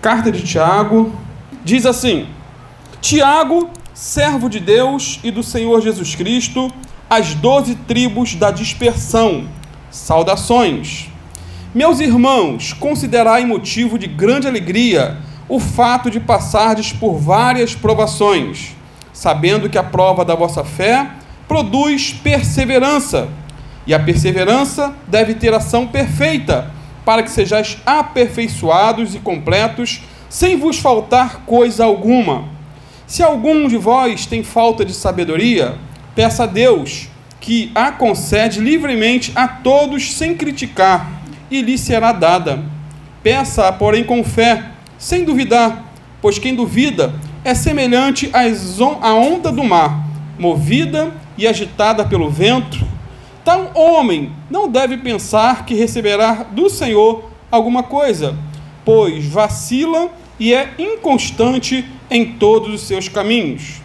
Carta de Tiago, diz assim: Tiago, servo de Deus e do Senhor Jesus Cristo, às 12 tribos da dispersão, saudações. Meus irmãos, considerai motivo de grande alegria o fato de passardes por várias provações, sabendo que a prova da vossa fé produz perseverança, e a perseverança deve ter ação perfeita, para que sejais aperfeiçoados e completos, sem vos faltar coisa alguma. Se algum de vós tem falta de sabedoria, peça a Deus, que a concede livremente a todos sem criticar, e lhe será dada. Peça-a, porém, com fé, sem duvidar, pois quem duvida é semelhante à onda do mar, movida e agitada pelo vento. Tal homem não deve pensar que receberá do Senhor alguma coisa, pois vacila e é inconstante em todos os seus caminhos.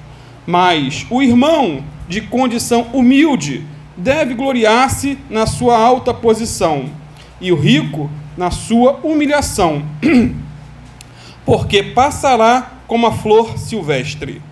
Mas o irmão de condição humilde deve gloriar-se na sua alta posição, e o rico na sua humilhação, porque passará como a flor silvestre.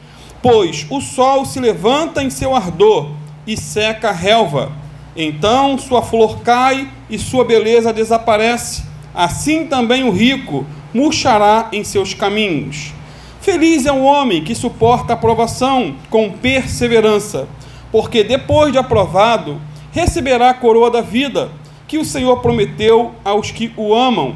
Pois o sol se levanta em seu ardor e seca a relva. Então sua flor cai e sua beleza desaparece. Assim também o rico murchará em seus caminhos. Feliz é o homem que suporta a provação com perseverança, porque depois de aprovado, receberá a coroa da vida, que o Senhor prometeu aos que o amam.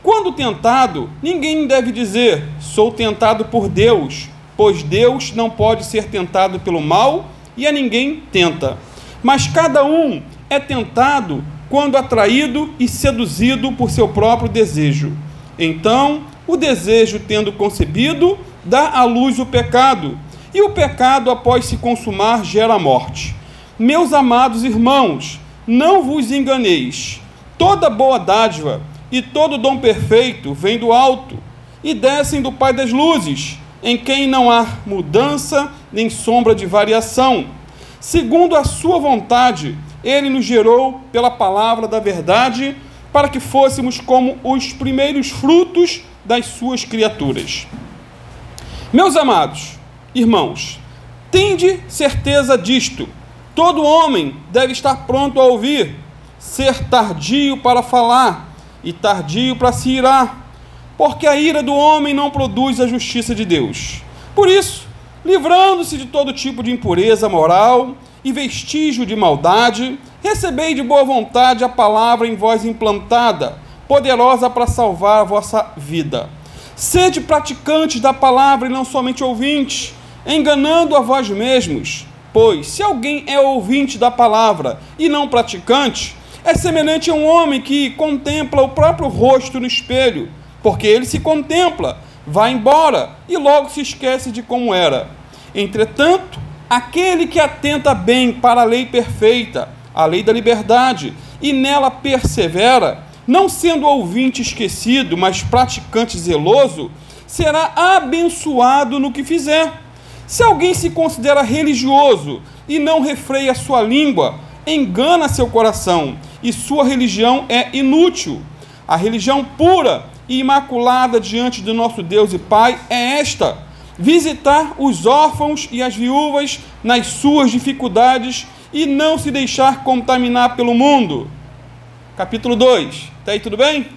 Quando tentado, ninguém deve dizer, sou tentado por Deus, pois Deus não pode ser tentado pelo mal e a ninguém tenta. Mas cada um é tentado quando atraído e seduzido por seu próprio desejo. Então, o desejo, tendo concebido, dá à luz o pecado, e o pecado, após se consumar, gera a morte. Meus amados irmãos, não vos enganeis. Toda boa dádiva e todo dom perfeito vem do alto, e descem do Pai das luzes, em quem não há mudança nem sombra de variação. Segundo a sua vontade, ele nos gerou pela palavra da verdade, para que fôssemos como os primeiros frutos das suas criaturas. Meus amados irmãos, tende certeza disto: todo homem deve estar pronto a ouvir, ser tardio para falar e tardio para se irar, porque a ira do homem não produz a justiça de Deus. Por isso, livrando-se de todo tipo de impureza moral e vestígio de maldade, recebei de boa vontade a palavra em vós implantada, poderosa para salvar a vossa vida. Sede praticantes da palavra e não somente ouvintes, enganando a vós mesmos. Pois, se alguém é ouvinte da palavra e não praticante, é semelhante a um homem que contempla o próprio rosto no espelho, porque ele se contempla, vai embora e logo se esquece de como era. Entretanto, aquele que atenta bem para a lei perfeita, a lei da liberdade, e nela persevera, não sendo ouvinte esquecido, mas praticante zeloso, será abençoado no que fizer. Se alguém se considera religioso e não refreia sua língua, engana seu coração, e sua religião é inútil. A religião pura e imaculada diante do nosso Deus e Pai é esta: visitar os órfãos e as viúvas nas suas dificuldades e não se deixar contaminar pelo mundo. Capítulo 2. Está aí tudo bem?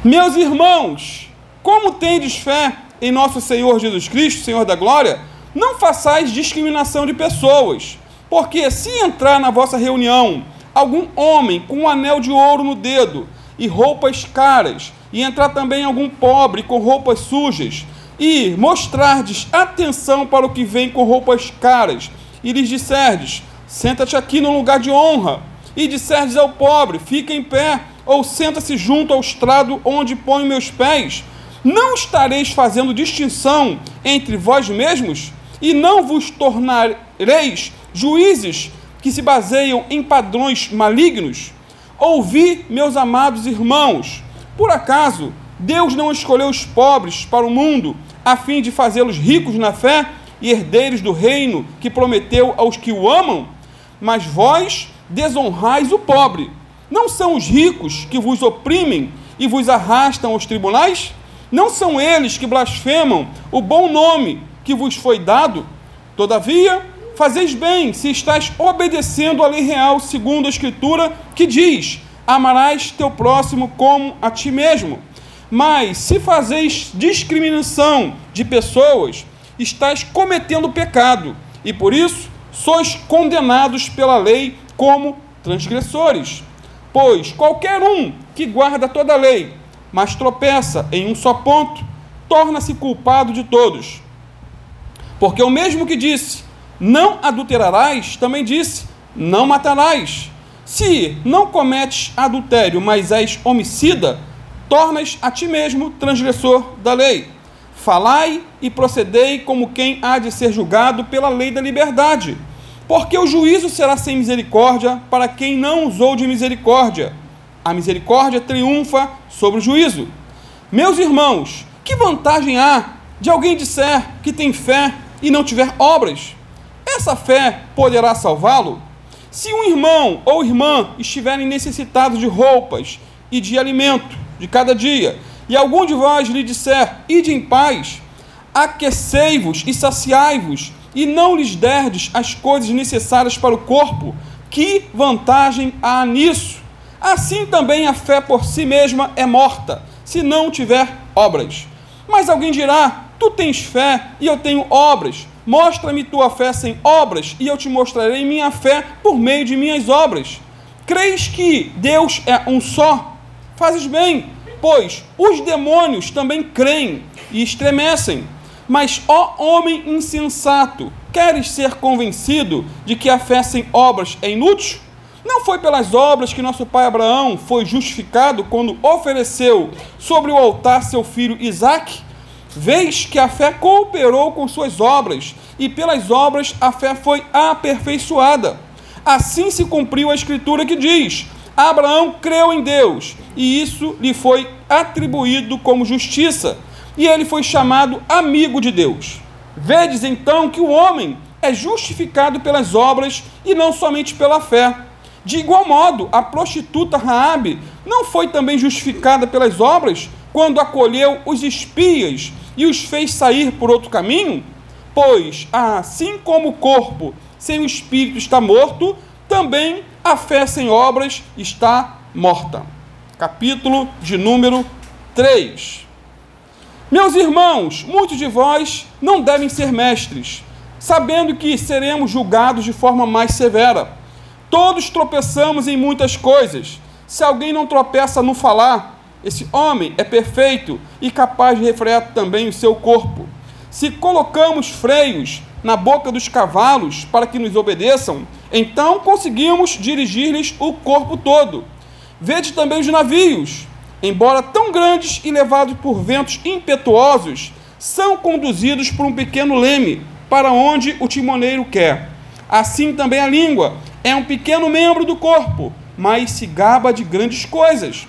Meus irmãos, como tendes fé em nosso Senhor Jesus Cristo, Senhor da glória, não façais discriminação de pessoas, porque se entrar na vossa reunião algum homem com um anel de ouro no dedo e roupas caras, e entrar também algum pobre com roupas sujas, e mostrardes atenção para o que vem com roupas caras, e lhes disserdes, senta-te aqui no lugar de honra, e disserdes ao pobre, fica em pé, ou senta-se junto ao estrado onde ponho meus pés, não estareis fazendo distinção entre vós mesmos, e não vos tornareis juízes que se baseiam em padrões malignos? Ouvi, meus amados irmãos, por acaso Deus não escolheu os pobres para o mundo, a fim de fazê-los ricos na fé e herdeiros do reino que prometeu aos que o amam? Mas vós desonrais o pobre. Não são os ricos que vos oprimem e vos arrastam aos tribunais? Não são eles que blasfemam o bom nome que vos foi dado? Todavia, fazeis bem se estáis obedecendo à lei real, segundo a Escritura, que diz: amarás teu próximo como a ti mesmo. Mas, se fazeis discriminação de pessoas, estáis cometendo pecado, e por isso sois condenados pela lei como transgressores. Pois qualquer um que guarda toda a lei, mas tropeça em um só ponto, torna-se culpado de todos. Porque o mesmo que disse: não adulterarás, também disse: não matarás. Se não cometes adultério, mas és homicida, tornas a ti mesmo transgressor da lei. Falai e procedei como quem há de ser julgado pela lei da liberdade, porque o juízo será sem misericórdia para quem não usou de misericórdia. A misericórdia triunfa sobre o juízo. Meus irmãos, que vantagem há de alguém disser que tem fé e não tiver obras? Essa fé poderá salvá-lo? Se um irmão ou irmã estiverem necessitados de roupas e de alimento de cada dia, e algum de vós lhe disser: ide em paz, aquecei-vos e saciai-vos, e não lhes derdes as coisas necessárias para o corpo, que vantagem há nisso? Assim também a fé por si mesma é morta, se não tiver obras. Mas alguém dirá: tu tens fé e eu tenho obras. Mostra-me tua fé sem obras, e eu te mostrarei minha fé por meio de minhas obras. Creis que Deus é um só? Fazes bem, pois os demônios também creem e estremecem. Mas, ó homem insensato, queres ser convencido de que a fé sem obras é inútil? Não foi pelas obras que nosso pai Abraão foi justificado quando ofereceu sobre o altar seu filho Isaque? Vês que a fé cooperou com suas obras, e pelas obras a fé foi aperfeiçoada. Assim se cumpriu a Escritura que diz: Abraão creu em Deus, e isso lhe foi atribuído como justiça, e ele foi chamado amigo de Deus. Vedes então que o homem é justificado pelas obras e não somente pela fé. De igual modo, a prostituta Raabe não foi também justificada pelas obras quando acolheu os espias e os fez sair por outro caminho? Pois, assim como o corpo sem o espírito está morto, também a fé sem obras está morta. Capítulo de número 3. Meus irmãos, muitos de vós não devem ser mestres, sabendo que seremos julgados de forma mais severa. Todos tropeçamos em muitas coisas. Se alguém não tropeça no falar, esse homem é perfeito e capaz de refrear também o seu corpo. Se colocamos freios na boca dos cavalos para que nos obedeçam, então conseguimos dirigir-lhes o corpo todo. Vede também os navios, embora tão grandes e levados por ventos impetuosos, são conduzidos por um pequeno leme, para onde o timoneiro quer. Assim também a língua é um pequeno membro do corpo, mas se gaba de grandes coisas.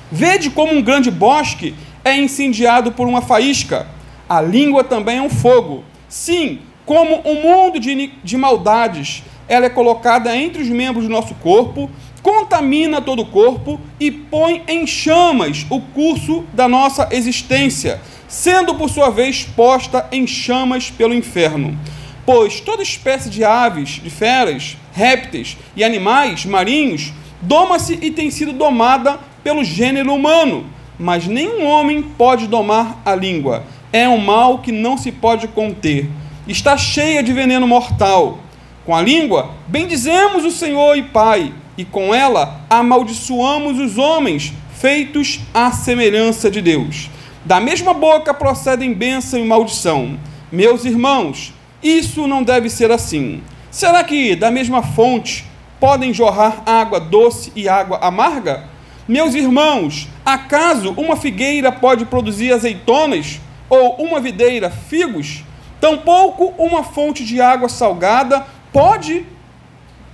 Vede como um grande bosque é incendiado por uma faísca. A língua também é um fogo. Sim, como um mundo de maldades, ela é colocada entre os membros do nosso corpo, contamina todo o corpo e põe em chamas o curso da nossa existência, sendo por sua vez posta em chamas pelo inferno. Pois toda espécie de aves, de feras, répteis e animais marinhos doma-se e tem sido domada pelo gênero humano, mas nenhum homem pode domar a língua. É um mal que não se pode conter. Está cheia de veneno mortal. Com a língua, bendizemos o Senhor e Pai, e com ela amaldiçoamos os homens, feitos à semelhança de Deus. Da mesma boca procedem bênção e maldição. Meus irmãos, isso não deve ser assim. Será que da mesma fonte podem jorrar água doce e água amarga? Meus irmãos, acaso uma figueira pode produzir azeitonas, ou uma videira figos? Tampouco uma fonte de água salgada pode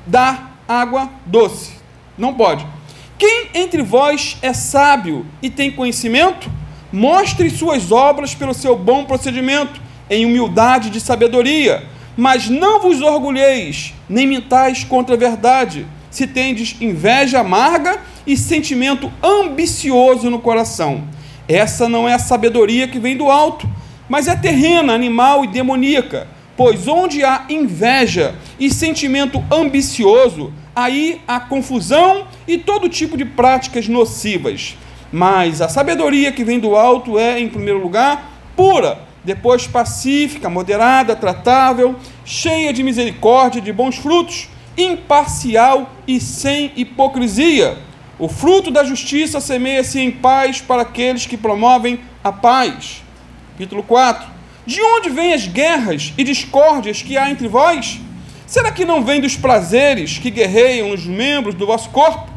dar água doce. Não pode. Quem entre vós é sábio e tem conhecimento? Mostre suas obras pelo seu bom procedimento, em humildade de sabedoria. Mas não vos orgulheis, nem mintais contra a verdade. Se tendes inveja amarga e sentimento ambicioso no coração. Essa não é a sabedoria que vem do alto, mas é terrena, animal e demoníaca, pois onde há inveja e sentimento ambicioso, aí há confusão e todo tipo de práticas nocivas. Mas a sabedoria que vem do alto é, em primeiro lugar, pura, depois pacífica, moderada, tratável, cheia de misericórdia e de bons frutos, imparcial e sem hipocrisia. O fruto da justiça semeia-se em paz para aqueles que promovem a paz. Capítulo 4. De onde vêm as guerras e discórdias que há entre vós? Será que não vem dos prazeres que guerreiam nos membros do vosso corpo?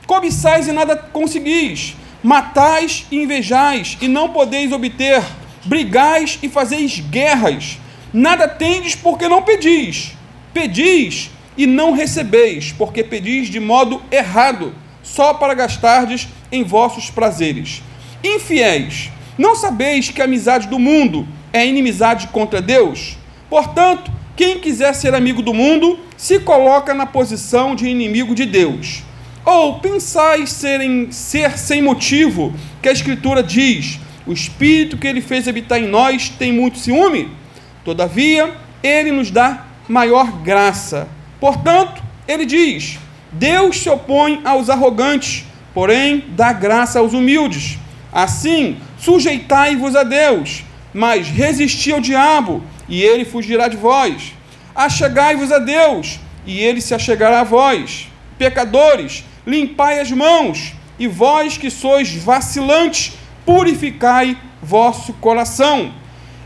Cobiçais e nada conseguis, matais e invejais e não podeis obter, brigais e fazeis guerras, nada tendes porque não pedis, pedis e não recebeis, porque pedis de modo errado, só para gastardes em vossos prazeres. Infiéis, não sabeis que a amizade do mundo é inimizade contra Deus? Portanto, quem quiser ser amigo do mundo, se coloca na posição de inimigo de Deus. Ou pensais ser sem motivo, que a Escritura diz, o Espírito que ele fez habitar em nós tem muito ciúme? Todavia, ele nos dá maior graça. Portanto, ele diz, Deus se opõe aos arrogantes, porém dá graça aos humildes. Assim, sujeitai-vos a Deus, mas resisti ao diabo, e ele fugirá de vós. Achegai-vos a Deus, e ele se achegará a vós. Pecadores, limpai as mãos, e vós que sois vacilantes, purificai vosso coração.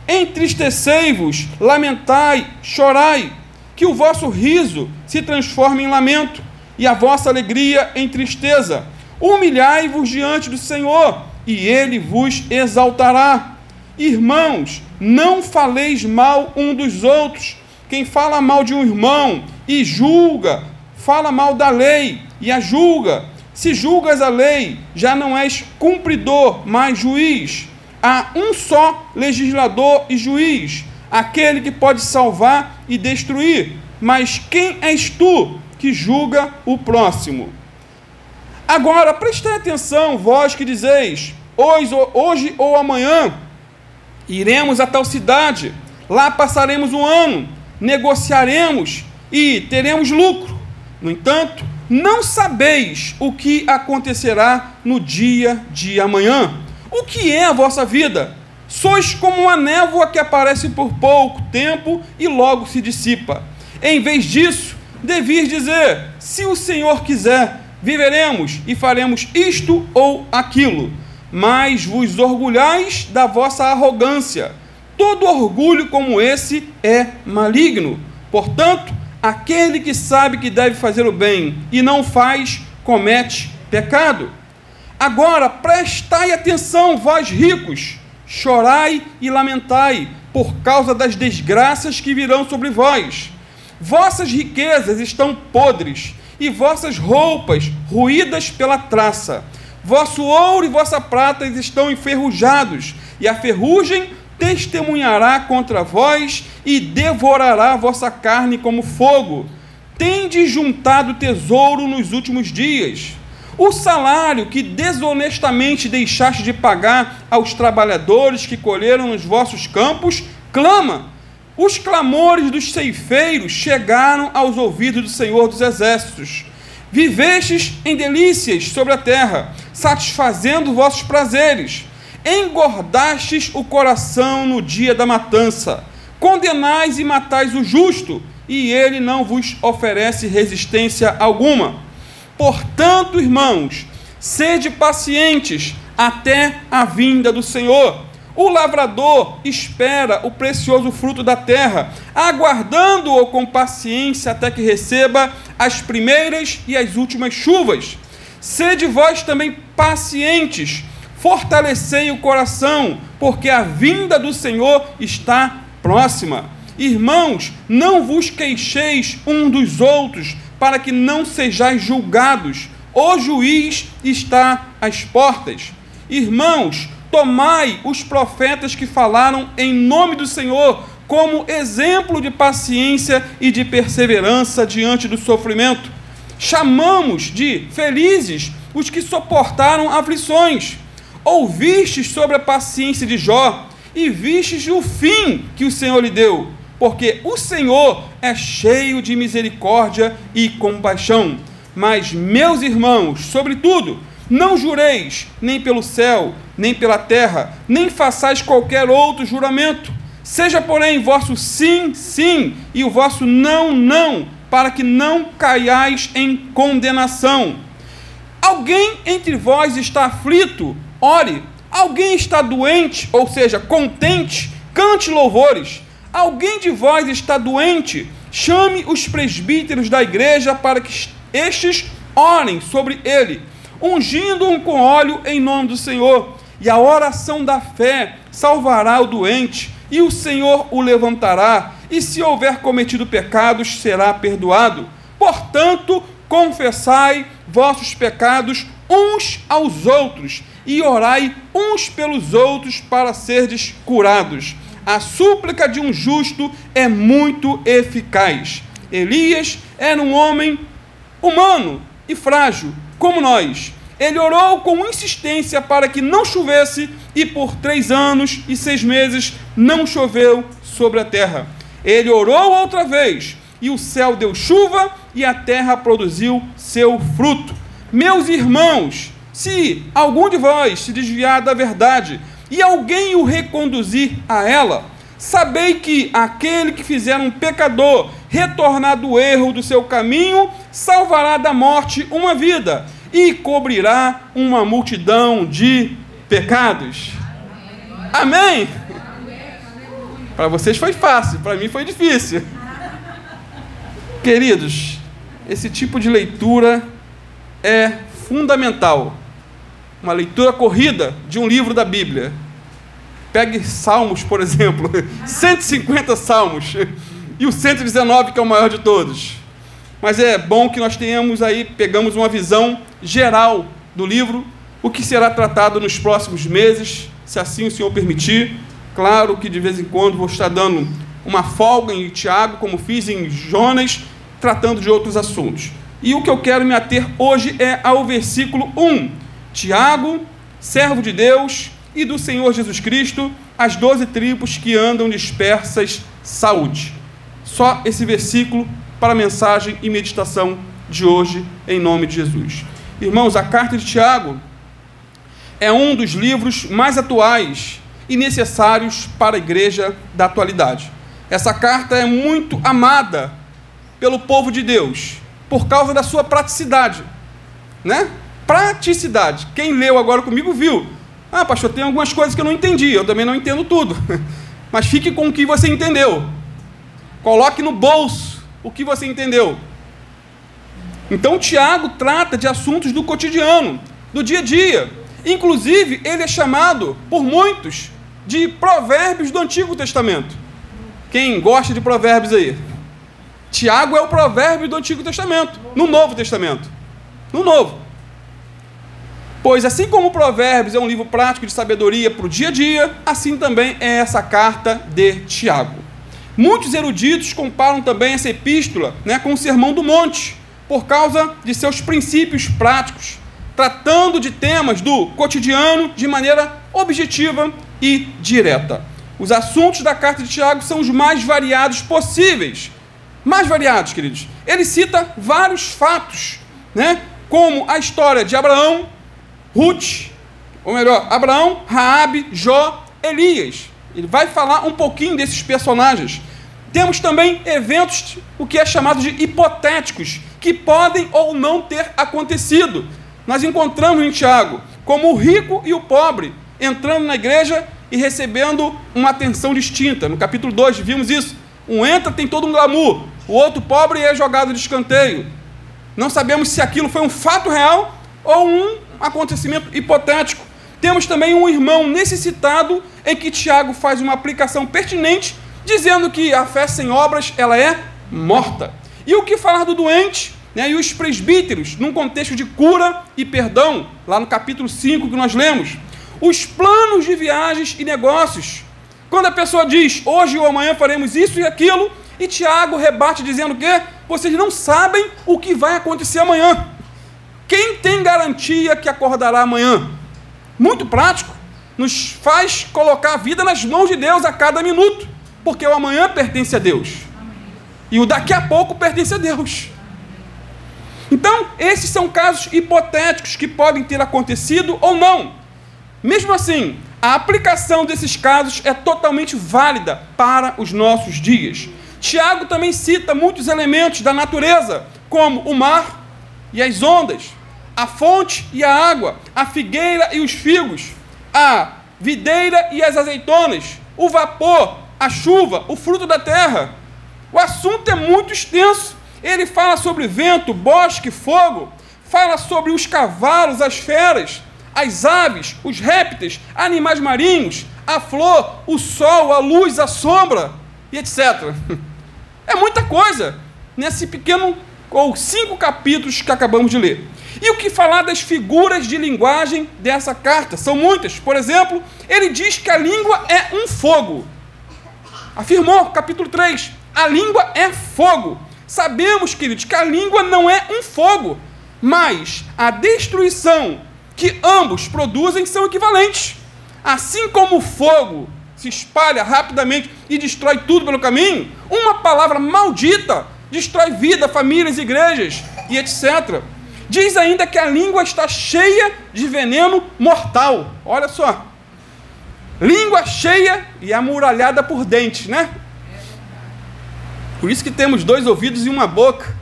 Entristecei-vos, lamentai, chorai, que o vosso riso se transforme em lamento, e a vossa alegria em tristeza. Humilhai-vos diante do Senhor, e ele vos exaltará. Irmãos, não faleis mal um dos outros. Quem fala mal de um irmão e julga, fala mal da lei e a julga. Se julgas a lei, já não és cumpridor, mas juiz. Há um só legislador e juiz, aquele que pode salvar e destruir. Mas quem és tu que julga o próximo? Agora, prestai atenção, vós que dizeis, hoje ou amanhã, iremos a tal cidade, lá passaremos um ano, negociaremos e teremos lucro. No entanto, não sabeis o que acontecerá no dia de amanhã. O que é a vossa vida? Sois como uma névoa que aparece por pouco tempo e logo se dissipa. Em vez disso, devias dizer, se o Senhor quiser, viveremos e faremos isto ou aquilo. Mas vos orgulhais da vossa arrogância. Todo orgulho como esse é maligno. Portanto, aquele que sabe que deve fazer o bem e não faz, comete pecado. Agora, prestai atenção, vós ricos, chorai e lamentai, por causa das desgraças que virão sobre vós. Vossas riquezas estão podres, e vossas roupas ruídas pela traça. Vosso ouro e vossa prata estão enferrujados, e a ferrugem testemunhará contra vós, e devorará vossa carne como fogo. Tendes juntado tesouro nos últimos dias. O salário que desonestamente deixaste de pagar aos trabalhadores que colheram nos vossos campos, clama. Os clamores dos ceifeiros chegaram aos ouvidos do Senhor dos Exércitos. Vivestes em delícias sobre a terra, satisfazendo vossos prazeres. Engordastes o coração no dia da matança. Condenais e matais o justo, e ele não vos oferece resistência alguma. Portanto, irmãos, sede pacientes até a vinda do Senhor. O lavrador espera o precioso fruto da terra, aguardando-o com paciência até que receba as primeiras e as últimas chuvas. Sede vós também pacientes, fortalecei o coração, porque a vinda do Senhor está próxima. Irmãos, não vos queixeis um dos outros, para que não sejais julgados. O juiz está às portas. Irmãos, tomai os profetas que falaram em nome do Senhor como exemplo de paciência e de perseverança diante do sofrimento. Chamamos de felizes os que suportaram aflições. Ouvistes sobre a paciência de Jó, e vistes o fim que o Senhor lhe deu, porque o Senhor é cheio de misericórdia e compaixão. Mas, meus irmãos, sobretudo, não jureis nem pelo céu, nem pela terra, nem façais qualquer outro juramento. Seja, porém, vosso sim, sim, e o vosso não, não, para que não caiais em condenação. Alguém entre vós está aflito? Ore. Alguém está doente, ou seja, contente? Cante louvores. Alguém de vós está doente? Chame os presbíteros da igreja para que estes orem sobre ele, ungindo-o com óleo em nome do Senhor. E a oração da fé salvará o doente, e o Senhor o levantará, e se houver cometido pecados, será perdoado. Portanto, confessai vossos pecados uns aos outros, e orai uns pelos outros para serdes curados. A súplica de um justo é muito eficaz. Elias era um homem humano e frágil, como nós. Ele orou com insistência para que não chovesse, e por 3 anos e 6 meses não choveu sobre a terra. Ele orou outra vez, e o céu deu chuva, e a terra produziu seu fruto. Meus irmãos, se algum de vós se desviar da verdade, e alguém o reconduzir a ela, sabei que aquele que fizer um pecador retornar do erro do seu caminho, salvará da morte uma vida, e cobrirá uma multidão de pecados. Amém? Para vocês foi fácil, para mim foi difícil. Queridos, esse tipo de leitura é fundamental. Uma leitura corrida de um livro da Bíblia. Pegue Salmos, por exemplo, 150 Salmos, e o 119, que é o maior de todos. Mas é bom que nós pegamos uma visão geral do livro, o que será tratado nos próximos meses, se assim o Senhor permitir. Claro que de vez em quando vou estar dando uma folga em Tiago, como fiz em Jonas, tratando de outros assuntos. E o que eu quero me ater hoje é ao versículo 1. Tiago, servo de Deus e do Senhor Jesus Cristo, as 12 tribos que andam dispersas, saúde. Só esse versículo para a mensagem e meditação de hoje, em nome de Jesus. Irmãos, a carta de Tiago é um dos livros mais atuais e necessários para a igreja da atualidade. Essa carta é muito amada pelo povo de Deus, por causa da sua praticidade, né? Praticidade. Quem leu agora comigo viu. Ah, pastor, tem algumas coisas que eu não entendi, eu também não entendo tudo. Mas fique com o que você entendeu. Coloque no bolso o que você entendeu. Então, Tiago trata de assuntos do cotidiano, do dia a dia. Inclusive, ele é chamado por muitos de provérbios do Antigo Testamento. Quem gosta de provérbios aí? Tiago é o provérbio do Antigo Testamento, no Novo Testamento. No Novo. Pois assim como Provérbios é um livro prático de sabedoria para o dia a dia, assim também é essa carta de Tiago. Muitos eruditos comparam também essa epístola, com o Sermão do Monte, por causa de seus princípios práticos, tratando de temas do cotidiano de maneira objetiva e direta. Os assuntos da carta de Tiago são os mais variados possíveis. Mais variados, queridos. Ele cita vários fatos, como a história de Abraão, Ruth, ou melhor, Abraão, Raabe, Jó, Elias. Ele vai falar um pouquinho desses personagens. Temos também eventos, o que é chamado de hipotéticos, que podem ou não ter acontecido. Nós encontramos em Tiago, como o rico e o pobre, entrando na igreja e recebendo uma atenção distinta. No capítulo 2 vimos isso. Um entra, tem todo um glamour, o outro pobre é jogado de escanteio. Não sabemos se aquilo foi um fato real ou um acontecimento hipotético. Temos também um irmão necessitado, em que Tiago faz uma aplicação pertinente, dizendo que a fé sem obras, ela é morta. E o que falar do doente, e os presbíteros, num contexto de cura e perdão, lá no capítulo 5 que nós lemos. Os planos de viagens e negócios. Quando a pessoa diz, hoje ou amanhã faremos isso e aquilo, e Tiago rebate dizendo que vocês não sabem o que vai acontecer amanhã. Quem tem garantia que acordará amanhã? Muito prático. Nos faz colocar a vida nas mãos de Deus a cada minuto, porque o amanhã pertence a Deus. E o daqui a pouco pertence a Deus. Então, esses são casos hipotéticos que podem ter acontecido ou não. Mesmo assim, a aplicação desses casos é totalmente válida para os nossos dias. Tiago também cita muitos elementos da natureza, como o mar e as ondas, a fonte e a água, a figueira e os figos, a videira e as azeitonas, o vapor, a chuva, o fruto da terra. O assunto é muito extenso. Ele fala sobre vento, bosque, fogo, fala sobre os cavalos, as feras, as aves, os répteis, animais marinhos, a flor, o sol, a luz, a sombra, e etc. É muita coisa nesse pequeno ou 5 capítulos que acabamos de ler. E o que falar das figuras de linguagem dessa carta? São muitas. Por exemplo, ele diz que a língua é um fogo. Afirmou, capítulo 3, a língua é fogo. Sabemos, queridos, que a língua não é um fogo, mas a destruição que ambos produzem são equivalentes. Assim como o fogo se espalha rapidamente e destrói tudo pelo caminho, uma palavra maldita destrói vida, famílias, igrejas e etc. Diz ainda que a língua está cheia de veneno mortal. Olha só. Língua cheia e amuralhada por dentes, né? Por isso que temos 2 ouvidos e uma boca,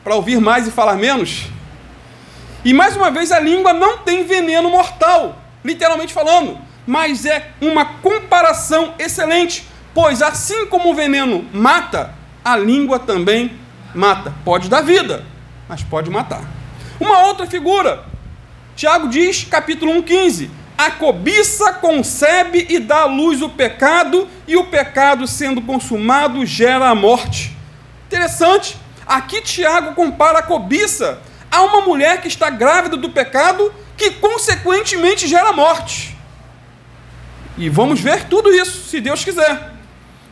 para ouvir mais e falar menos. E mais uma vez, a língua não tem veneno mortal, literalmente falando, mas é uma comparação excelente, pois assim como o veneno mata, a língua também mata. Pode dar vida, mas pode matar. Uma outra figura, Tiago diz, capítulo 1,15, a cobiça concebe e dá à luz o pecado, e o pecado, sendo consumado, gera a morte. Interessante, aqui Tiago compara a cobiça a uma mulher que está grávida do pecado, que consequentemente gera morte. E vamos ver tudo isso, se Deus quiser.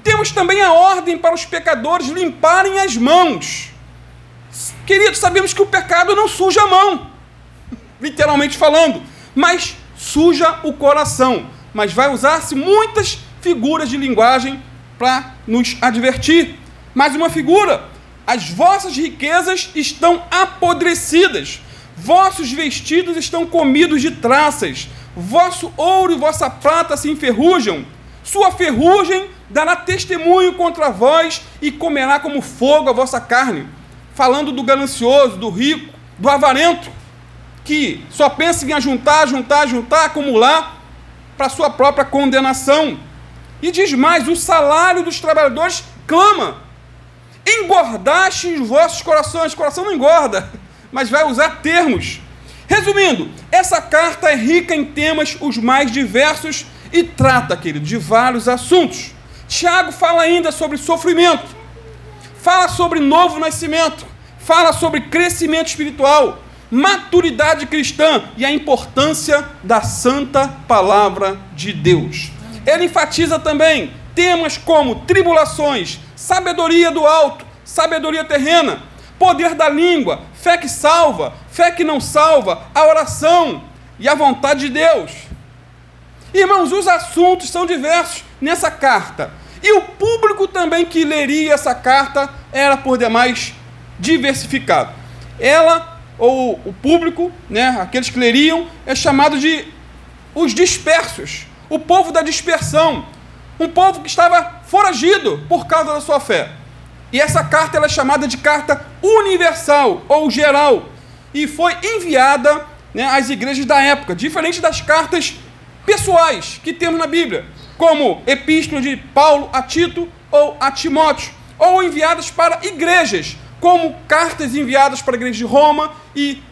Temos também a ordem para os pecadores limparem as mãos. Queridos, sabemos que o pecado não suja a mão, literalmente falando, mas suja o coração. Mas vai usar-se muitas figuras de linguagem para nos advertir. Mais uma figura: as vossas riquezas estão apodrecidas, vossos vestidos estão comidos de traças, vosso ouro e vossa prata se enferrujam, sua ferrugem dará testemunho contra vós e comerá como fogo a vossa carne. Falando do ganancioso, do rico, do avarento, que só pensa em ajuntar, acumular para sua própria condenação. E diz mais: o salário dos trabalhadores clama, engordaste os vossos corações. Coração não engorda, mas vai usar termos. Resumindo, essa carta é rica em temas os mais diversos e trata, querido, de vários assuntos. Tiago fala ainda sobre sofrimento, fala sobre novo nascimento, fala sobre crescimento espiritual, maturidade cristã e a importância da santa palavra de Deus. Ele enfatiza também temas como tribulações, sabedoria do alto, sabedoria terrena, poder da língua, fé que salva, fé que não salva, a oração e a vontade de Deus. Irmãos, os assuntos são diversos nessa carta. E o público também que leria essa carta era por demais diversificado. Ela, ou o público, né, aqueles que leriam, é chamado de os dispersos, o povo da dispersão, um povo que estava foragido por causa da sua fé. E essa carta ela é chamada de carta universal ou geral, e foi enviada, né, às igrejas da época, diferente das cartas pessoais que temos na Bíblia, como epístola de Paulo a Tito ou a Timóteo, ou enviadas para igrejas, como cartas enviadas para a igreja de Roma e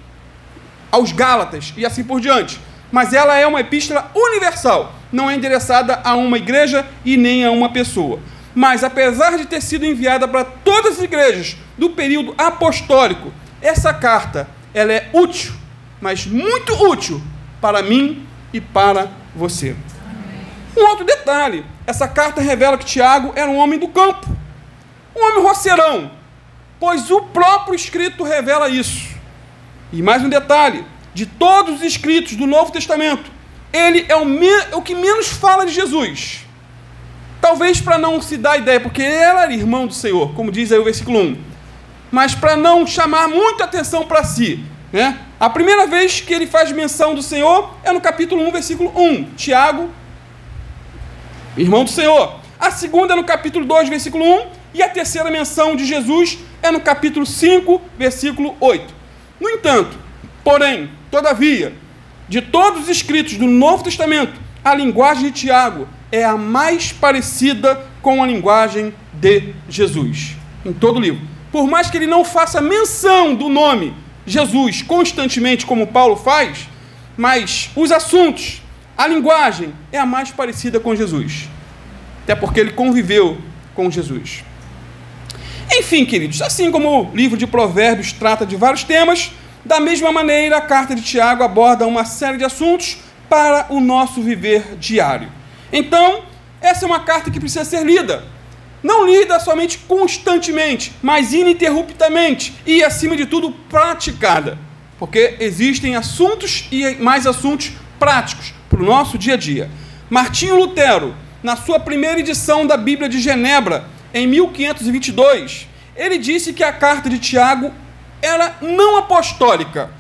aos Gálatas, e assim por diante. Mas ela é uma epístola universal, não é endereçada a uma igreja e nem a uma pessoa. Mas apesar de ter sido enviada para todas as igrejas do período apostólico, essa carta ela é útil, mas muito útil para mim e para você. Um outro detalhe, essa carta revela que Tiago era um homem do campo, um homem roceirão, pois o próprio escrito revela isso. E mais um detalhe, de todos os escritos do Novo Testamento, ele é o que menos fala de Jesus. Talvez para não se dar ideia, porque ele era irmão do Senhor, como diz aí o versículo 1. Mas para não chamar muita atenção para si, né? A primeira vez que ele faz menção do Senhor é no capítulo 1, versículo 1. Tiago, irmão do Senhor. A segunda é no capítulo 2, versículo 1. E a terceira menção de Jesus é no capítulo 5, versículo 8. No entanto, porém, todavia, de todos os escritos do Novo Testamento, a linguagem de Tiago é a mais parecida com a linguagem de Jesus. Em todo o livro. Por mais que ele não faça menção do nome Jesus constantemente, como Paulo faz, mas os assuntos, a linguagem é a mais parecida com Jesus. Até porque ele conviveu com Jesus. Enfim, queridos, assim como o livro de Provérbios trata de vários temas, da mesma maneira a carta de Tiago aborda uma série de assuntos para o nosso viver diário. Então, essa é uma carta que precisa ser lida. Não lida somente constantemente, mas ininterruptamente e, acima de tudo, praticada. Porque existem assuntos e mais assuntos práticos para o nosso dia a dia. Martinho Lutero, na sua primeira edição da Bíblia de Genebra, em 1522, ele disse que a carta de Tiago era não apostólica,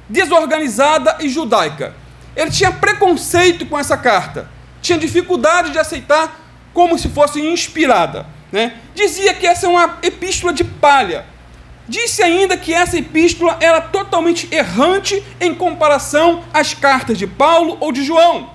desorganizada e judaica. Ele tinha preconceito com essa carta, tinha dificuldade de aceitar como se fosse inspirada, né? Dizia que essa é uma epístola de palha. Disse ainda que essa epístola era totalmente errante em comparação às cartas de Paulo ou de João.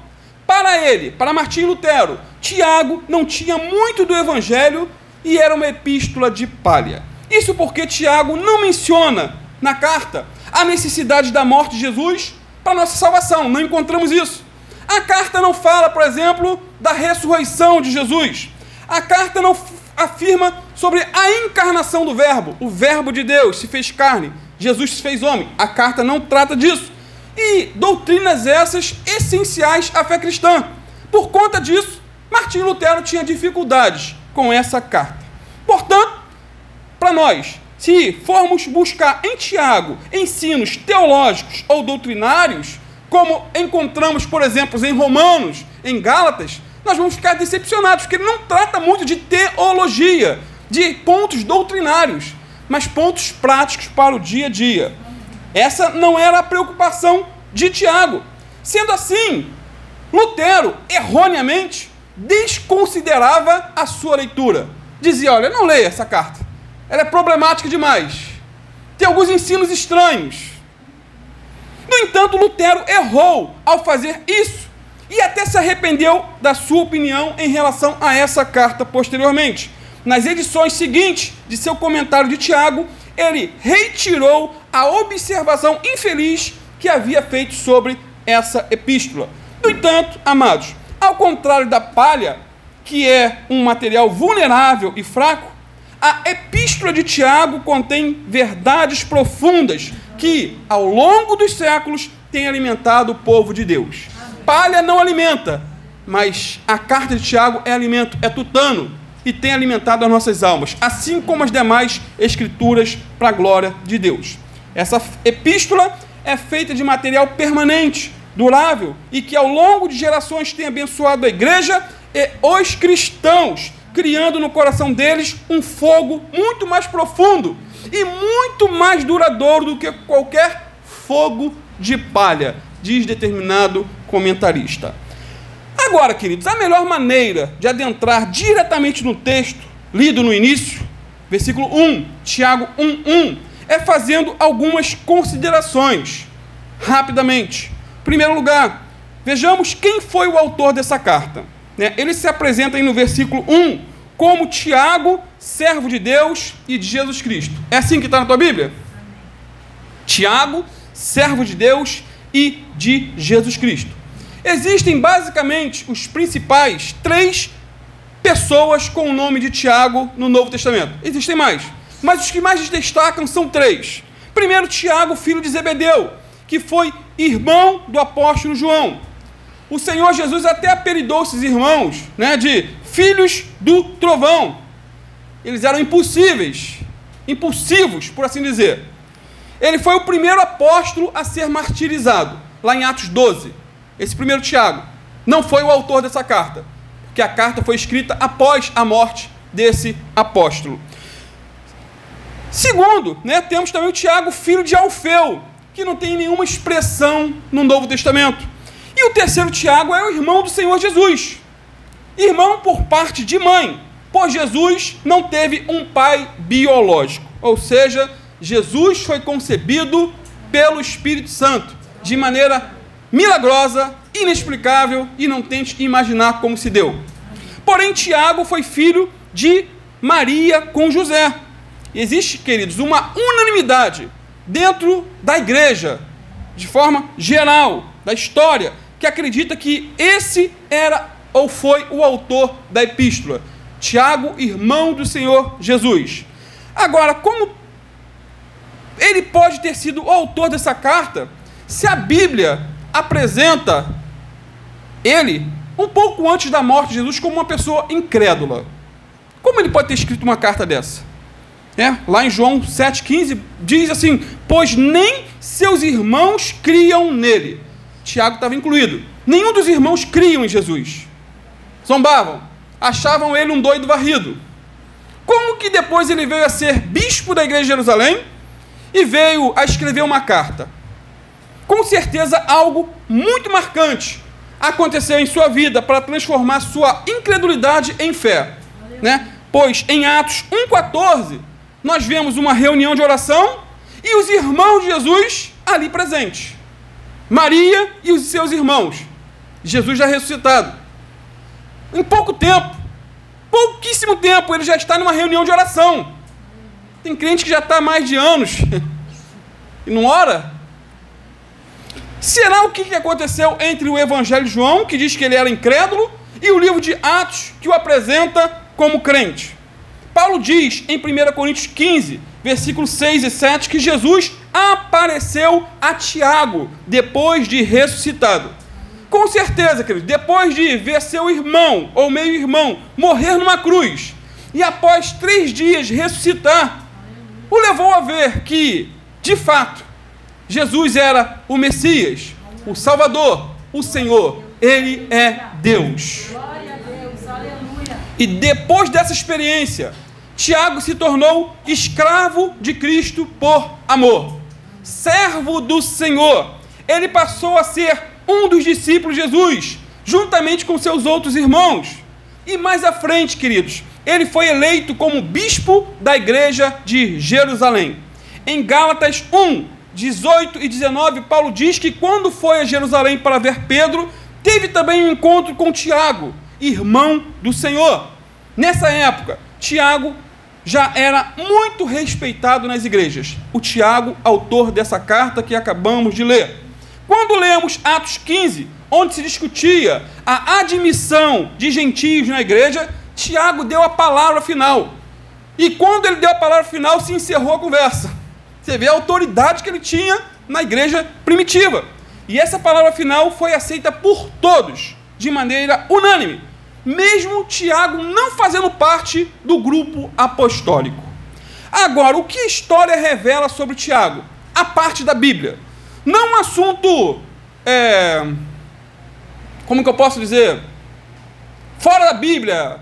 Para ele, para Martinho Lutero, Tiago não tinha muito do evangelho e era uma epístola de palha. Isso porque Tiago não menciona na carta a necessidade da morte de Jesus para nossa salvação. Não encontramos isso. A carta não fala, por exemplo, da ressurreição de Jesus. A carta não afirma sobre a encarnação do Verbo. O Verbo de Deus se fez carne. Jesus se fez homem. A carta não trata disso. E doutrinas essas essenciais à fé cristã. Por conta disso, Martinho Lutero tinha dificuldades com essa carta. Portanto, para nós, se formos buscar em Tiago ensinos teológicos ou doutrinários, como encontramos, por exemplo, em Romanos, em Gálatas, nós vamos ficar decepcionados, porque ele não trata muito de teologia, de pontos doutrinários, mas pontos práticos para o dia a dia. Essa não era a preocupação de Tiago. Sendo assim, Lutero, erroneamente, desconsiderava a sua leitura. Dizia, olha, não leia essa carta, ela é problemática demais, tem alguns ensinos estranhos. No entanto, Lutero errou ao fazer isso e até se arrependeu da sua opinião em relação a essa carta posteriormente. Nas edições seguintes de seu comentário de Tiago, ele retirou a observação infeliz que havia feito sobre essa epístola. No entanto, amados, ao contrário da palha, que é um material vulnerável e fraco, a epístola de Tiago contém verdades profundas que, ao longo dos séculos, têm alimentado o povo de Deus. Palha não alimenta, mas a carta de Tiago é alimento, é tutano, e tem alimentado as nossas almas, assim como as demais escrituras para a glória de Deus. Essa epístola é feita de material permanente, durável, e que ao longo de gerações tem abençoado a igreja e os cristãos, criando no coração deles um fogo muito mais profundo e muito mais duradouro do que qualquer fogo de palha, diz determinado comentarista. Agora, queridos, a melhor maneira de adentrar diretamente no texto, lido no início, versículo 1, Tiago 1:1, é fazendo algumas considerações, rapidamente. Em primeiro lugar, vejamos quem foi o autor dessa carta. Ele se apresenta aí no versículo 1 como Tiago, servo de Deus e de Jesus Cristo. É assim que está na tua Bíblia? Tiago, servo de Deus e de Jesus Cristo. Existem basicamente os principais 3 pessoas com o nome de Tiago no Novo Testamento. Existem mais, mas os que mais destacam são 3. Primeiro, Tiago, filho de Zebedeu, que foi irmão do apóstolo João. O Senhor Jesus até apelidou esses irmãos, de filhos do trovão. Eles eram impulsivos, por assim dizer. Ele foi o primeiro apóstolo a ser martirizado, lá em Atos 12. Esse primeiro Tiago não foi o autor dessa carta, porque a carta foi escrita após a morte desse apóstolo. Segundo, temos também o Tiago, filho de Alfeu, que não tem nenhuma expressão no Novo Testamento. E o terceiro Tiago é o irmão do Senhor Jesus, irmão por parte de mãe, pois Jesus não teve um pai biológico, ou seja, Jesus foi concebido pelo Espírito Santo, de maneira milagrosa, inexplicável, e não tente imaginar como se deu. Porém, Tiago foi filho de Maria com José. Existe, queridos, uma unanimidade dentro da igreja, de forma geral, da história, que acredita que esse era ou foi o autor da epístola. Tiago, irmão do Senhor Jesus. Agora, como ele pode ter sido o autor dessa carta, se a Bíblia apresenta ele, um pouco antes da morte de Jesus, como uma pessoa incrédula? Como ele pode ter escrito uma carta dessa? Lá em João 7,15, diz assim: pois nem seus irmãos criam nele. Tiago estava incluído. Nenhum dos irmãos criam em Jesus. Zombavam, achavam ele um doido varrido. Como que depois ele veio a ser bispo da igreja de Jerusalém e veio a escrever uma carta? Com certeza algo muito marcante aconteceu em sua vida para transformar sua incredulidade em fé, Pois em Atos 1,14 nós vemos uma reunião de oração e os irmãos de Jesus ali presentes, Maria e os seus irmãos, Jesus já ressuscitado. Em pouco tempo, pouquíssimo tempo, ele já está numa reunião de oração. Tem crente que já está há mais de anos e não ora. Será o que aconteceu entre o Evangelho de João, que diz que ele era incrédulo, e o livro de Atos, que o apresenta como crente? Paulo diz em 1 Coríntios 15, versículos 6 e 7, que Jesus apareceu a Tiago depois de ressuscitado. Com certeza, querido, depois de ver seu irmão ou meio-irmão morrer numa cruz e após 3 dias ressuscitar, o levou a ver que, de fato, Jesus era o Messias, o Salvador, o Senhor. Ele é Deus. Glória a Deus, aleluia. E depois dessa experiência, Tiago se tornou escravo de Cristo por amor, servo do Senhor. Ele passou a ser um dos discípulos de Jesus, juntamente com seus outros irmãos. E mais à frente, queridos, ele foi eleito como bispo da igreja de Jerusalém. Em Gálatas 1, 18 e 19, Paulo diz que quando foi a Jerusalém para ver Pedro, teve também um encontro com Tiago, irmão do Senhor. Nessa época, Tiago já era muito respeitado nas igrejas. O Tiago, autor dessa carta que acabamos de ler. Quando lemos Atos 15, onde se discutia a admissão de gentios na igreja, Tiago deu a palavra final. E quando ele deu a palavra final, se encerrou a conversa. Você vê a autoridade que ele tinha na igreja primitiva. E essa palavra final foi aceita por todos, de maneira unânime, mesmo Tiago não fazendo parte do grupo apostólico. Agora, o que a história revela sobre Tiago? A parte da Bíblia. Não um assunto, como que eu posso dizer? Fora da Bíblia.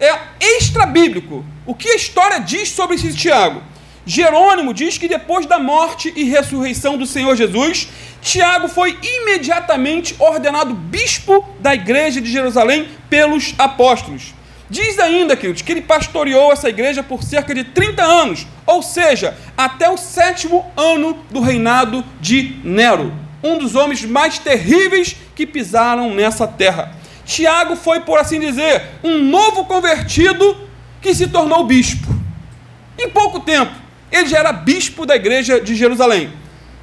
É extra-bíblico. O que a história diz sobre esse Tiago? Jerônimo diz que depois da morte e ressurreição do Senhor Jesus, Tiago foi imediatamente ordenado bispo da igreja de Jerusalém pelos apóstolos. Diz ainda, queridos, que ele pastoreou essa igreja por cerca de 30 anos, ou seja, até o 7º ano do reinado de Nero, um dos homens mais terríveis que pisaram nessa terra. Tiago foi, por assim dizer, um novo convertido que se tornou bispo. Em pouco tempo, ele já era bispo da igreja de Jerusalém.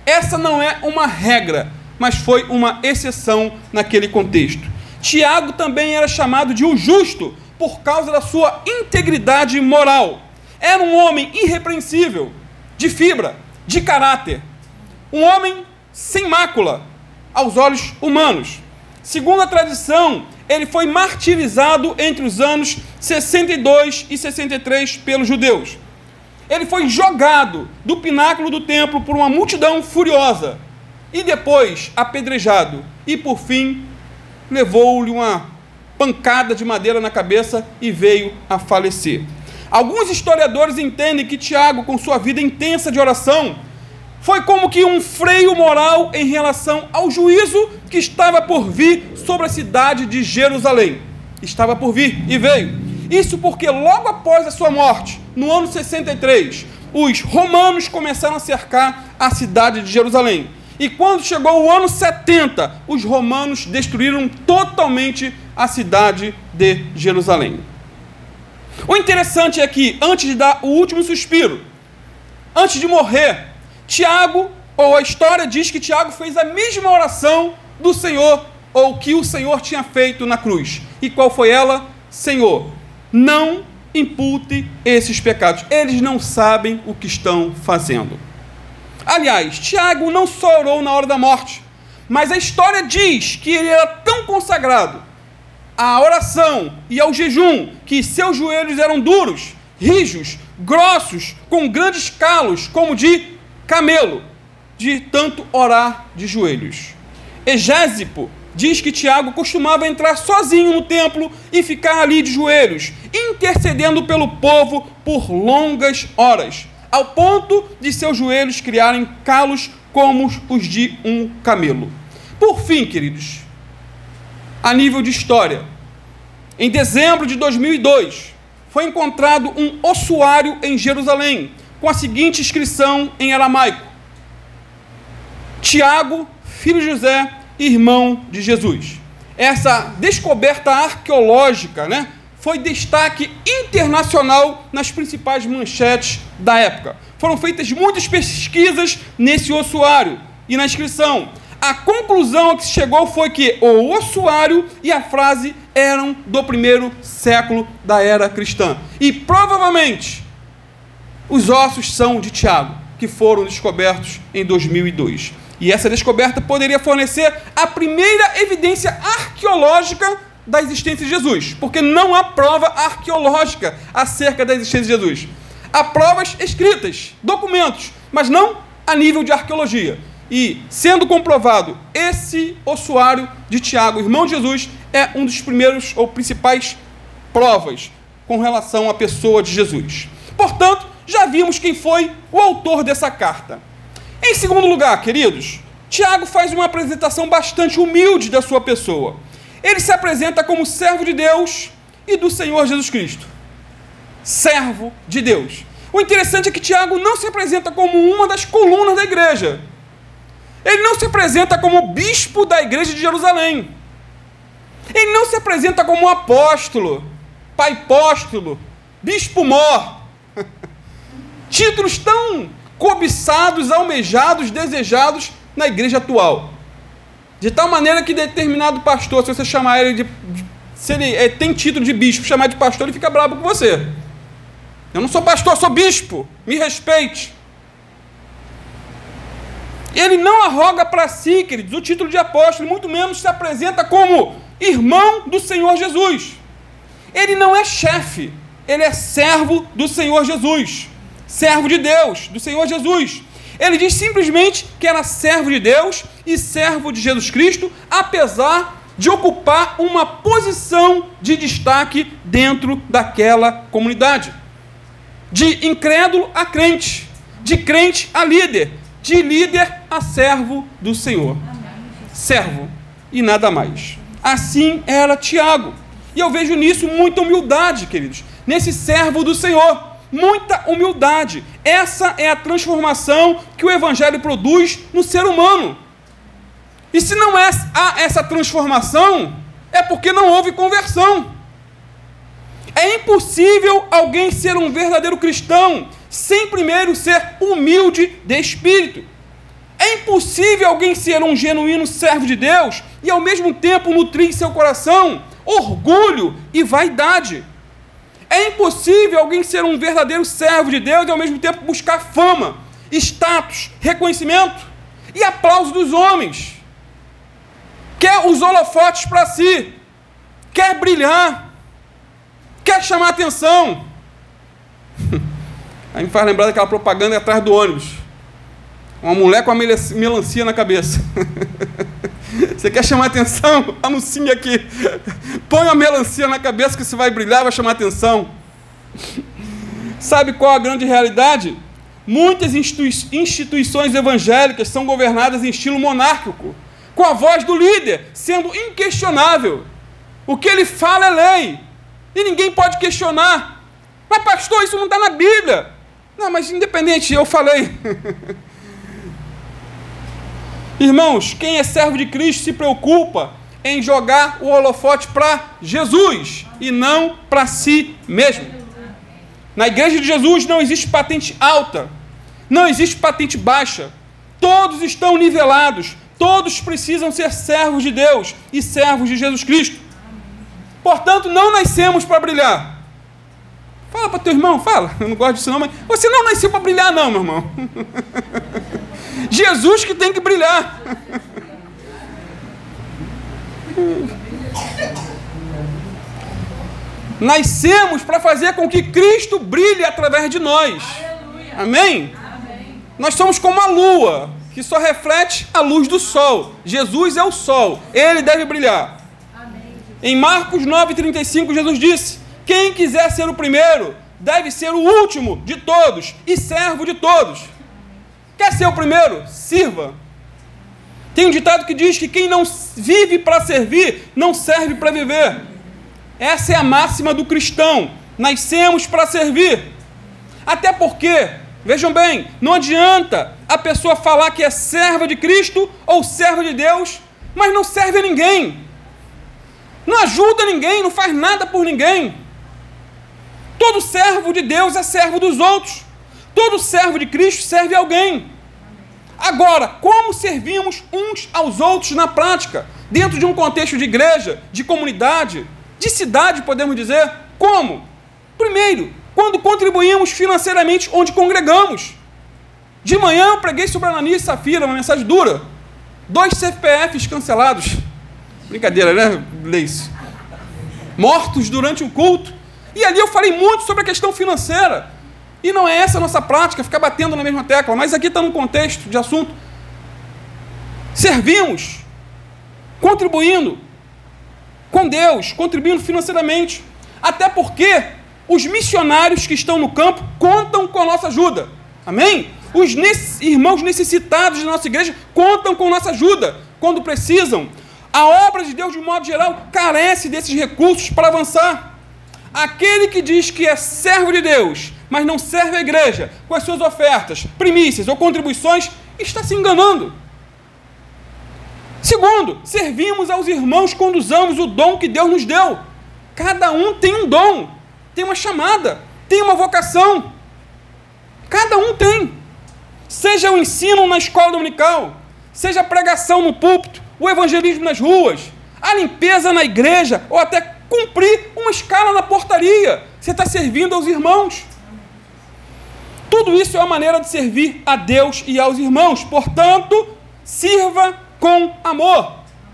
Essa não é uma regra, mas foi uma exceção naquele contexto. Tiago também era chamado de o justo, por causa da sua integridade moral. Era um homem irrepreensível, de fibra, de caráter. Um homem sem mácula aos olhos humanos. Segundo a tradição, ele foi martirizado entre os anos 62 e 63 pelos judeus. Ele foi jogado do pináculo do templo por uma multidão furiosa e depois apedrejado e, por fim, levou-lhe uma pancada de madeira na cabeça e veio a falecer. Alguns historiadores entendem que Tiago, com sua vida intensa de oração, foi como que um freio moral em relação ao juízo que estava por vir sobre a cidade de Jerusalém. Estava por vir e veio. Isso porque logo após a sua morte, no ano 63, os romanos começaram a cercar a cidade de Jerusalém. E quando chegou o ano 70, os romanos destruíram totalmente a cidade de Jerusalém. O interessante é que, antes de dar o último suspiro, antes de morrer, Tiago, ou a história diz que Tiago fez a mesma oração do Senhor, ou que o Senhor tinha feito na cruz. E qual foi ela? Senhor, não impute esses pecados. Eles não sabem o que estão fazendo. Aliás, Tiago não só orou na hora da morte, mas a história diz que ele era tão consagrado à oração e ao jejum, que seus joelhos eram duros, rijos, grossos, com grandes calos, como de camelo, de tanto orar de joelhos. Egésipo diz que Tiago costumava entrar sozinho no templo e ficar ali de joelhos, intercedendo pelo povo por longas horas, ao ponto de seus joelhos criarem calos como os de um camelo. Por fim, queridos, a nível de história, em dezembro de 2002, foi encontrado um ossuário em Jerusalém, com a seguinte inscrição em aramaico: Tiago, filho de José, irmão de Jesus. Essa descoberta arqueológica, foi destaque internacional nas principais manchetes da época. Foram feitas muitas pesquisas nesse ossuário e na inscrição. A conclusão a que se chegou foi que o ossuário e a frase eram do primeiro século da era cristã. E provavelmente os ossos são de Tiago, que foram descobertos em 2002. E essa descoberta poderia fornecer a primeira evidência arqueológica da existência de Jesus, porque não há prova arqueológica acerca da existência de Jesus. Há provas escritas, documentos, mas não a nível de arqueologia. E, sendo comprovado, esse ossuário de Tiago, irmão de Jesus, é um dos primeiros ou principais provas com relação à pessoa de Jesus. Portanto, já vimos quem foi o autor dessa carta. Em segundo lugar, queridos, Tiago faz uma apresentação bastante humilde da sua pessoa. Ele se apresenta como servo de Deus e do Senhor Jesus Cristo. Servo de Deus. O interessante é que Tiago não se apresenta como uma das colunas da igreja. Ele não se apresenta como bispo da igreja de Jerusalém. Ele não se apresenta como apóstolo, paipóstolo, bispo-mor. Títulos tão cobiçados, almejados, desejados na igreja atual. De tal maneira que determinado pastor, se você chamar ele se ele tem título de bispo, chamar de pastor, ele fica bravo com você. Eu não sou pastor, sou bispo. Me respeite. Ele não arroga para si, queridos, o título de apóstolo, muito menos se apresenta como irmão do Senhor Jesus. Ele não é chefe, ele é servo do Senhor Jesus. Servo de Deus, do Senhor Jesus. Ele diz simplesmente que era servo de Deus e servo de Jesus Cristo, apesar de ocupar uma posição de destaque dentro daquela comunidade. De incrédulo a crente, de crente a líder, de líder a servo do Senhor. Servo e nada mais. Assim era Tiago. E eu vejo nisso muita humildade, queridos, nesse servo do Senhor. Muita humildade. Essa é a transformação que o Evangelho produz no ser humano. E se não há essa transformação, é porque não houve conversão. É impossível alguém ser um verdadeiro cristão sem primeiro ser humilde de espírito. É impossível alguém ser um genuíno servo de Deus e ao mesmo tempo nutrir em seu coração orgulho e vaidade. É impossível alguém ser um verdadeiro servo de Deus e ao mesmo tempo buscar fama, status, reconhecimento e aplauso dos homens. Quer os holofotes para si, quer brilhar, quer chamar atenção. Aí me faz lembrar daquela propaganda atrás do ônibus. Uma mulher com uma melancia na cabeça. Você quer chamar atenção? Anuncie aqui. Põe uma melancia na cabeça que você vai brilhar, vai chamar atenção. Sabe qual a grande realidade? Muitas instituições evangélicas são governadas em estilo monárquico, com a voz do líder sendo inquestionável. O que ele fala é lei, e ninguém pode questionar. Mas pastor, isso não está na Bíblia. Não, mas independente, eu falei. Irmãos, quem é servo de Cristo se preocupa em jogar o holofote para Jesus e não para si mesmo. Na igreja de Jesus não existe patente alta, não existe patente baixa. Todos estão nivelados, todos precisam ser servos de Deus e servos de Jesus Cristo. Portanto, não nascemos para brilhar. Fala para teu irmão, fala. Eu não gosto disso não, mas você não nasceu para brilhar não, meu irmão. Jesus que tem que brilhar. Nascemos para fazer com que Cristo brilhe através de nós. Amém? Amém? Nós somos como a lua, que só reflete a luz do sol. Jesus é o sol, ele deve brilhar. Amém. Em Marcos 9,35, Jesus disse: quem quiser ser o primeiro, deve ser o último de todos e servo de todos. Quer ser o primeiro? Sirva. Tem um ditado que diz que quem não vive para servir, não serve para viver. Essa é a máxima do cristão. Nascemos para servir. Até porque, vejam bem, não adianta a pessoa falar que é serva de Cristo ou serva de Deus, mas não serve a ninguém. Não ajuda ninguém, não faz nada por ninguém. Todo servo de Deus é servo dos outros. Todo servo de Cristo serve a alguém. Agora, como servimos uns aos outros na prática? Dentro de um contexto de igreja, de comunidade, de cidade, podemos dizer. Como? Primeiro, quando contribuímos financeiramente onde congregamos. De manhã eu preguei sobre Ananias e Safira, uma mensagem dura. 2 CPFs cancelados. Brincadeira, né, Leice? Mortos durante o culto. E ali eu falei muito sobre a questão financeira. E não é essa a nossa prática, ficar batendo na mesma tecla, mas aqui está num contexto de assunto. Servimos, contribuindo com Deus, contribuindo financeiramente. Até porque os missionários que estão no campo contam com a nossa ajuda. Amém? Os irmãos necessitados da nossa igreja contam com a nossa ajuda quando precisam. A obra de Deus, de modo geral, carece desses recursos para avançar. Aquele que diz que é servo de Deus, mas não serve a igreja com as suas ofertas, primícias ou contribuições, está se enganando. Segundo, servimos aos irmãos quando usamos o dom que Deus nos deu. Cada um tem um dom, tem uma chamada, tem uma vocação. Cada um tem. Seja o ensino na escola dominical, seja a pregação no púlpito, o evangelismo nas ruas, a limpeza na igreja, ou até cumprir uma escala na portaria. Você está servindo aos irmãos. Tudo isso é uma maneira de servir a Deus e aos irmãos. Portanto, sirva com amor,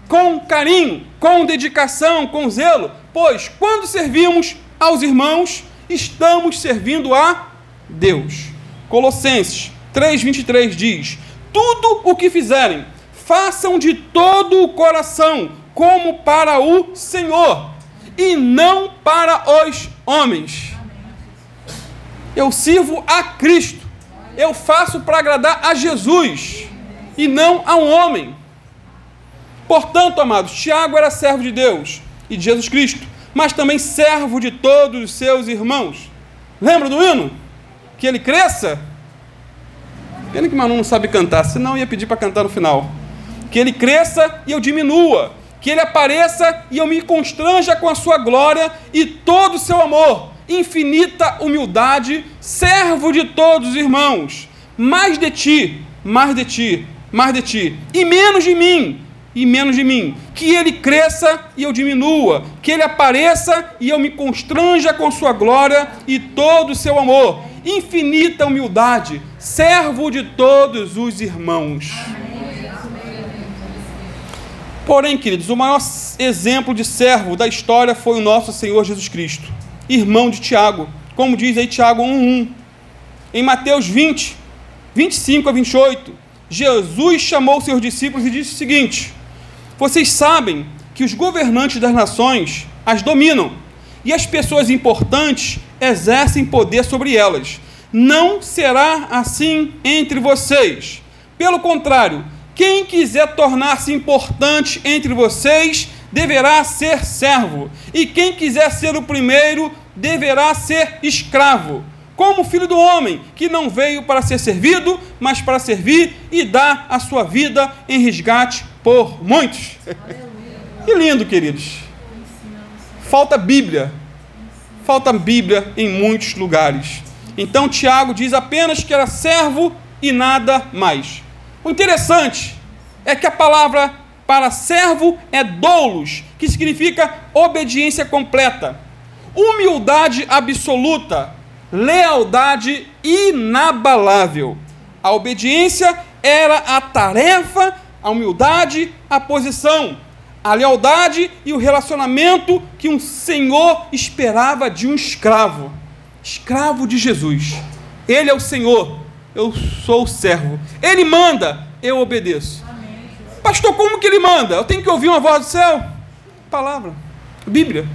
com carinho, com dedicação, com zelo, pois quando servimos aos irmãos, estamos servindo a Deus. Colossenses 3,23 diz: tudo o que fizerem, façam de todo o coração, como para o Senhor, e não para os homens. Eu sirvo a Cristo, eu faço para agradar a Jesus, e não a um homem. Portanto, amados, Tiago era servo de Deus e de Jesus Cristo, mas também servo de todos os seus irmãos. Lembra do hino? Que ele cresça. Pena que Manu não sabe cantar, senão ia pedir para cantar no final. Que ele cresça e eu diminua. Que ele apareça e eu me constranja com a sua glória e todo o seu amor, infinita humildade, servo de todos os irmãos. Mais de ti, mais de ti, mais de ti, e menos de mim, e menos de mim. Que ele cresça e eu diminua, que ele apareça e eu me constranja com sua glória e todo o seu amor, infinita humildade, servo de todos os irmãos. Porém, queridos, o maior exemplo de servo da história foi o nosso Senhor Jesus Cristo, irmão de Tiago, como diz aí Tiago 1,1. Em Mateus 20, 25 a 28, Jesus chamou seus discípulos e disse o seguinte: vocês sabem que os governantes das nações as dominam, e as pessoas importantes exercem poder sobre elas. Não será assim entre vocês. Pelo contrário, quem quiser tornar-se importante entre vocês deverá ser servo, e quem quiser ser o primeiro deverá ser escravo, como o Filho do Homem, que não veio para ser servido, mas para servir e dar a sua vida em resgate por muitos. Que lindo, queridos. Falta Bíblia em muitos lugares. Então Tiago diz apenas que era servo e nada mais. O interessante é que a palavra para servo é doulos, que significa obediência completa, humildade absoluta, lealdade inabalável. A obediência era a tarefa, a humildade, a posição, a lealdade e o relacionamento que um senhor esperava de um escravo. Escravo de Jesus. Ele é o Senhor, eu sou o servo. Ele manda, eu obedeço. Amém. Pastor, como que ele manda? Eu tenho que ouvir uma voz do céu? Palavra, Bíblia.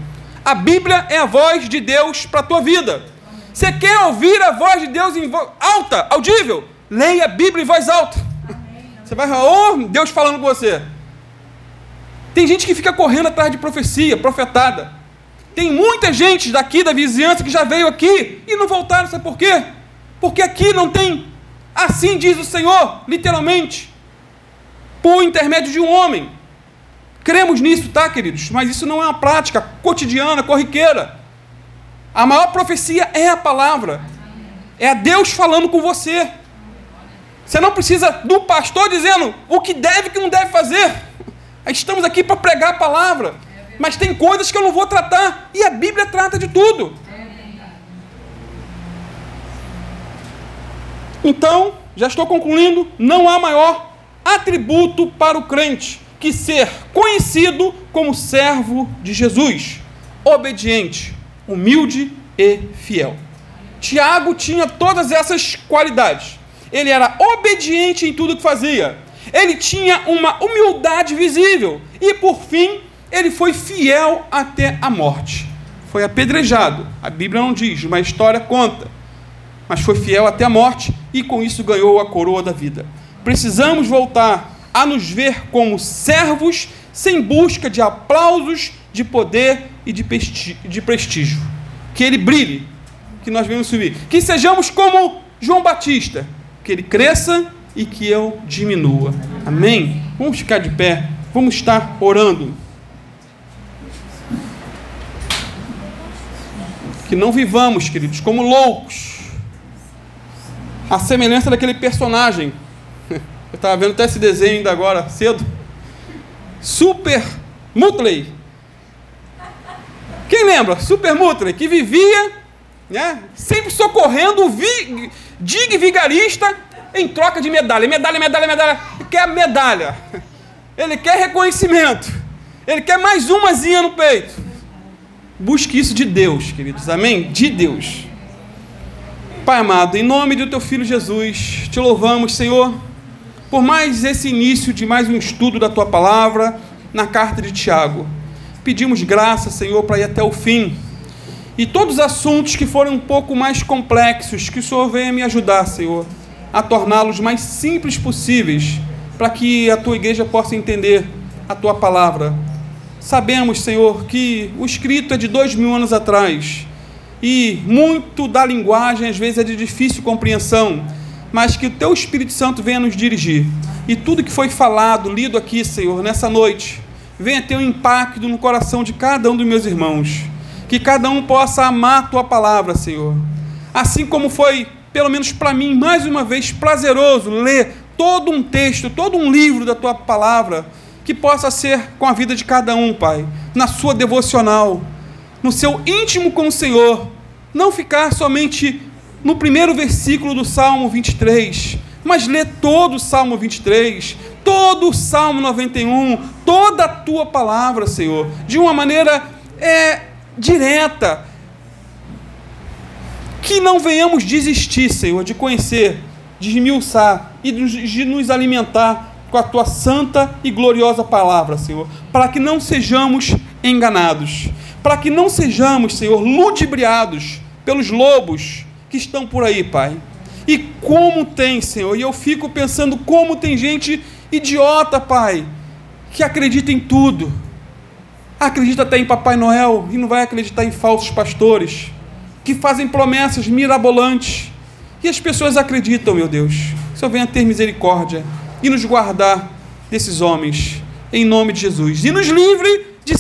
A Bíblia é a voz de Deus para a tua vida. Você quer ouvir a voz de Deus em voz alta, audível? Leia a Bíblia em voz alta. Você vai falar, oh, Deus falando com você. Tem gente que fica correndo atrás de profecia, profetada. Tem muita gente daqui da vizinhança que já veio aqui e não voltaram, sabe por quê? Porque aqui não tem, assim diz o Senhor, literalmente, por intermédio de um homem. Cremos nisso, tá, queridos? Mas isso não é uma prática cotidiana, corriqueira. A maior profecia é a palavra. É a Deus falando com você. Você não precisa do pastor dizendo o que deve e o que não deve fazer. Estamos aqui para pregar a palavra. Mas tem coisas que eu não vou tratar. E a Bíblia trata de tudo. Então, já estou concluindo, não há maior atributo para o crente que ser conhecido como servo de Jesus, obediente, humilde e fiel. Tiago tinha todas essas qualidades. Ele era obediente em tudo que fazia. Ele tinha uma humildade visível. E, por fim, ele foi fiel até a morte. Foi apedrejado. A Bíblia não diz, mas a história conta. Mas foi fiel até a morte e com isso ganhou a coroa da vida. Precisamos voltar a nos ver como servos sem busca de aplausos, de poder e de prestígio. Que ele brilhe, que nós venhamos subir. Que sejamos como João Batista, que ele cresça e que eu diminua. Amém? Vamos ficar de pé, vamos estar orando. Que não vivamos, queridos, como loucos. A semelhança daquele personagem. Eu estava vendo até esse desenho ainda agora, cedo. Super Muttley. Quem lembra? Super Muttley, que vivia, né, sempre socorrendo o dig vigarista em troca de medalha. Medalha. Ele quer medalha. Ele quer reconhecimento. Ele quer mais umazinha no peito. Busque isso de Deus, queridos. Amém? De Deus. Pai amado, em nome do Teu Filho Jesus, Te louvamos, Senhor, por mais esse início de mais um estudo da Tua Palavra na carta de Tiago. Pedimos graça, Senhor, para ir até o fim. E todos os assuntos que foram um pouco mais complexos, que o Senhor venha me ajudar, Senhor, a torná-los mais simples possíveis, para que a Tua igreja possa entender a Tua Palavra. Sabemos, Senhor, que o escrito é de 2000 anos atrás, e muito da linguagem às vezes é de difícil compreensão, mas que o Teu Espírito Santo venha nos dirigir, e tudo que foi falado, lido aqui, Senhor, nessa noite, venha ter um impacto no coração de cada um dos meus irmãos, que cada um possa amar a Tua Palavra, Senhor, assim como foi, pelo menos para mim, mais uma vez, prazeroso ler todo um texto, todo um livro da Tua Palavra, que possa ser com a vida de cada um, Pai, na sua devocional, no seu íntimo com o Senhor, não ficar somente no primeiro versículo do Salmo 23, mas ler todo o Salmo 23, todo o Salmo 91, toda a Tua Palavra, Senhor, de uma maneira direta, Que não venhamos desistir, Senhor, de conhecer, de esmiuçar e de nos alimentar com a Tua santa e gloriosa palavra, Senhor, para que não sejamos enganados, para que não sejamos, Senhor, ludibriados pelos lobos que estão por aí, Pai. E como tem, Senhor, e eu fico pensando como tem gente idiota, Pai, que acredita em tudo, acredita até em Papai Noel e não vai acreditar em falsos pastores, que fazem promessas mirabolantes, e as pessoas acreditam, meu Deus. Que o Senhor venha ter misericórdia e nos guardar desses homens, em nome de Jesus, e nos livre de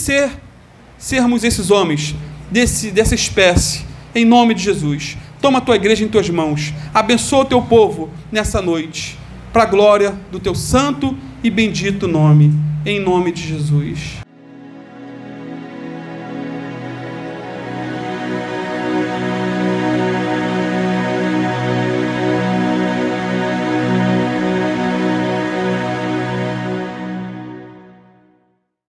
sermos esses homens, dessa espécie, em nome de Jesus. Toma a Tua igreja em Tuas mãos, abençoa o Teu povo nessa noite, para a glória do Teu santo e bendito nome, em nome de Jesus.